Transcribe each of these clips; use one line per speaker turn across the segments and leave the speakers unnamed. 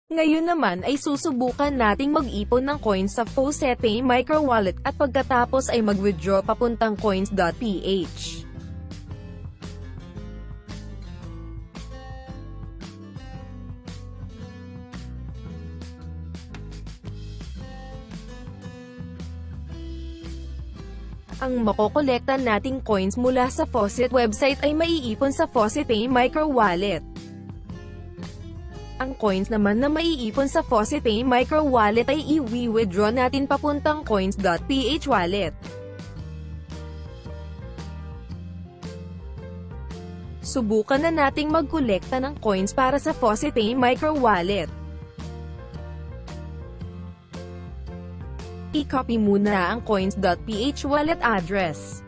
Ngayon naman ay susubukan nating mag-ipon ng coins sa Faucetpay Microwallet at pagkatapos ay mag-withdraw papuntang Coins.ph. Ang makokolekta nating coins mula sa Faucet website ay maiipon sa Faucetpay Microwallet. Ang coins naman na maiipon sa Faucetpay Microwallet ay i-withdraw natin papuntang Coins.ph Wallet. Subukan na nating magkolekta ng coins para sa Faucetpay Microwallet. I-copy muna ang Coins.ph wallet address.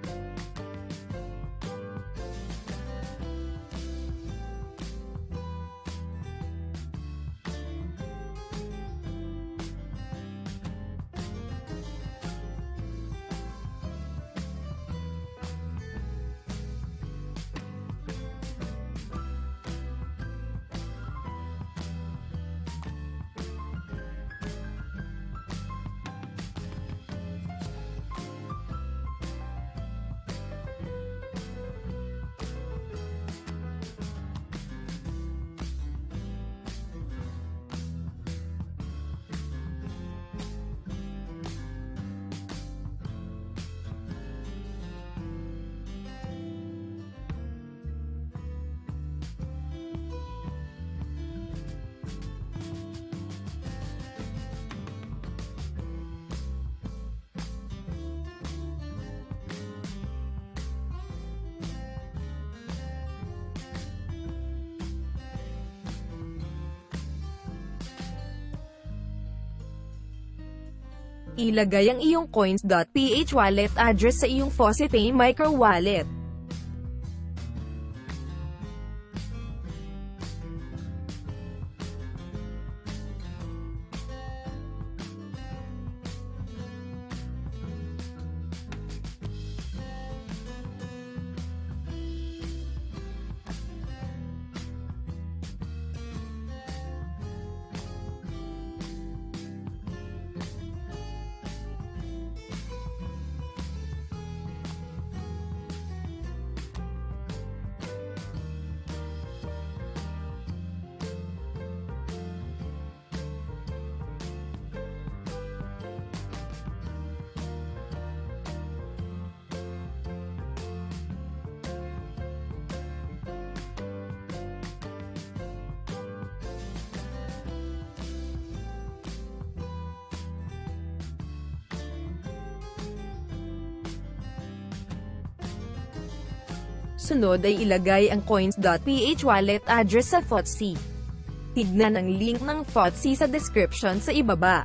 Ilagay ang iyong Coins.ph wallet address sa iyong Faucetpay Microwallet. Sunod ay ilagay ang Coins.ph wallet address sa Fautsy. Tignan ang link ng Fautsy sa description sa ibaba.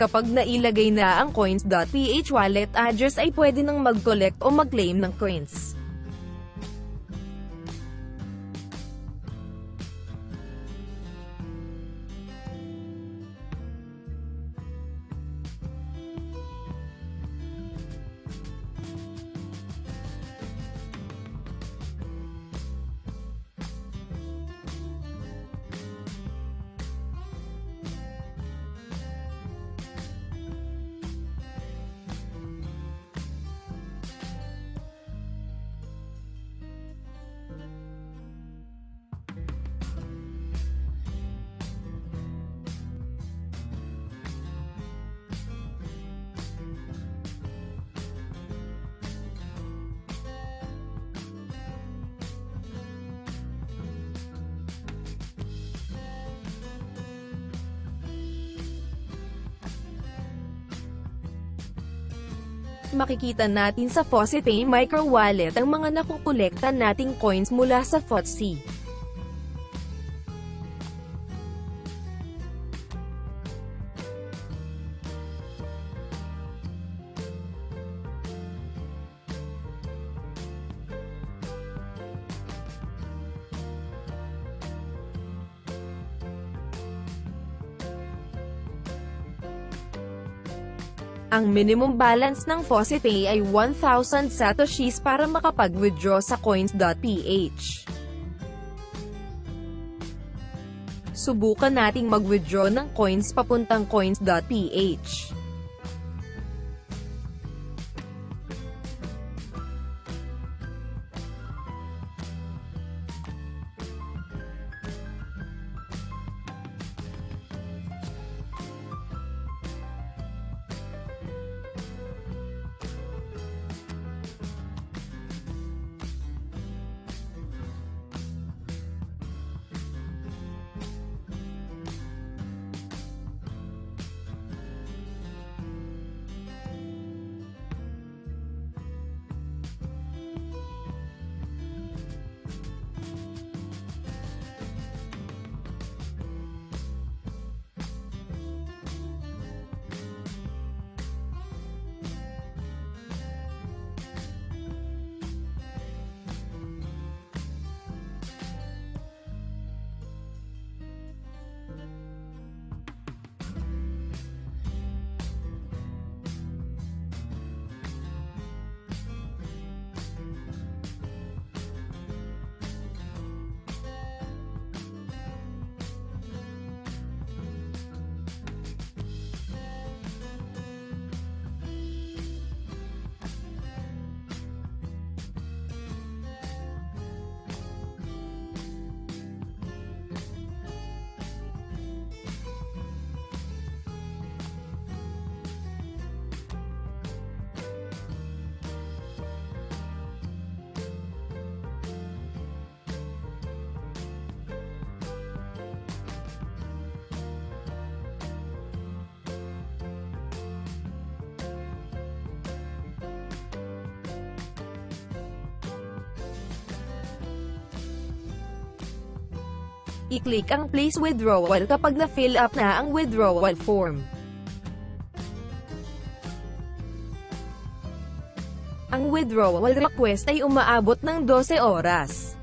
Kapag nailagay na ang Coins.ph wallet address ay pwede nang mag-collect o mag-claim ng coins. Makikita natin sa Faucetpay Microwallet ang mga nakukolekta nating coins mula sa Fautsy. Ang minimum balance ng Faucetpay ay 1,000 Satoshis para makapag-withdraw sa Coins.ph. Subukan nating mag-withdraw ng coins papuntang Coins.ph. I-click ang Place Withdrawal kapag na-fill up na ang withdrawal form. Ang withdrawal request ay umaabot ng 12 oras.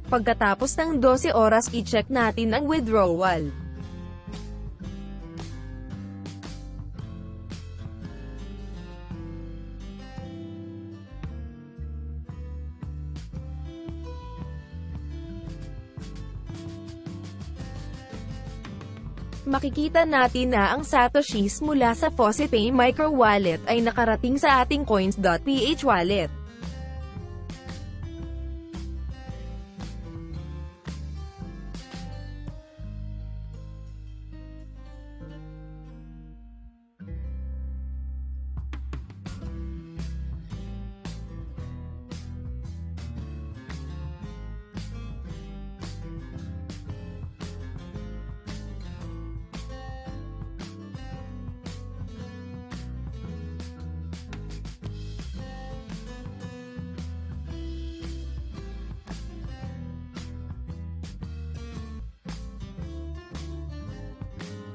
Pagkatapos ng 12 oras, i-check natin ang withdrawal. Makikita natin na ang Satoshis mula sa Faucetpay Microwallet ay nakarating sa ating Coins.ph wallet.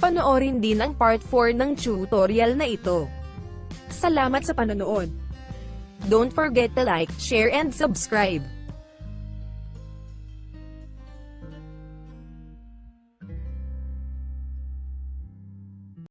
Panoorin din ang part 4 ng tutorial na ito. Salamat sa panonood. Don't forget to like, share and subscribe.